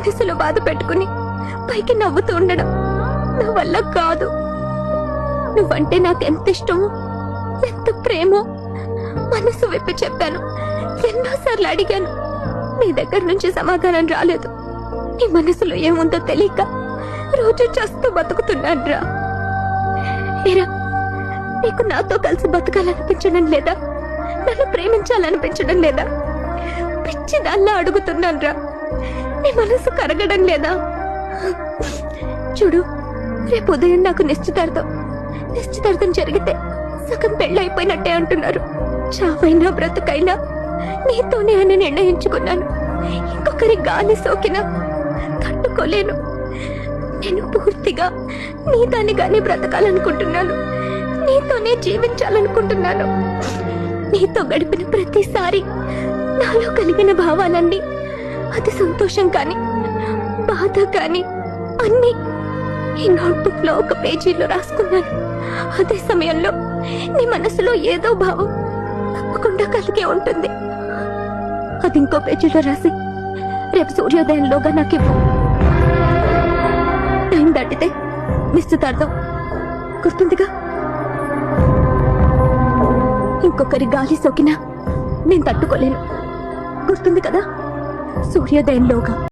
మనసులో బాధ పెట్టుకుని పైకి నవ్వుతూ ఉండడం నా వల్ల కాదు. నువ్వంటే నాకెంత ఇష్టమో, ఎంత ప్రేమో మనసు విప్పి చెప్పాను. ఎన్నోసార్లు అడిగాను, నీ దగ్గర నుంచి సమాధానం రాలేదు. నీ మనసులో ఏముందో తెలియక రోజు చేస్తూ బతుకుతున్నాను రా. ఏరా, నీకు నాతో కలిసి బతకాలనిపించడం లేదా? నన్ను ప్రేమించాలనిపించడం లేదా? పిచ్చిదాల్లా అడుగుతున్నాను రా. నీ మనసు కరగడం లేదా? చూడు, రేపు ఉదయం నాకు నిశ్చితార్థం జరిగితే సగం పెళ్ళైపోయినట్టే అంటున్నారు. చావైనా బ్రతుకైనా నీతోనే అని నిర్ణయించుకున్నాను. ఇంకొకరి గాలి సోకినా తట్టుకోలేను. నేను పూర్తిగా నీదానిగానే బ్రతకాలనుకుంటున్నాను. నీతోనే జీవించాలనుకుంటున్నాను. నీతో గడిపిన ప్రతిసారి నాలో కలిగిన భావాలన్నీ, అది సంతోషం కాని బాధ కాని అన్నీ ఈ నోట్బుక్ లో ఒక పేజీలో రాసుకున్నాను. అదే సమయంలో నీ మనసులో ఏదో భావం తప్పకుండా కలిగే ఉంటుంది. అది ఇంకో పేజీలో రాసి రేపు సూర్యోదయంలోగా నాకివ్వు. టైం దాటితే నిశ్చితార్థం, గుర్తుందిగా? ఇంకొకరి గాలి సోకినా నేను తట్టుకోలేను, గుర్తుంది కదా? సూర్యోదయంలోగా.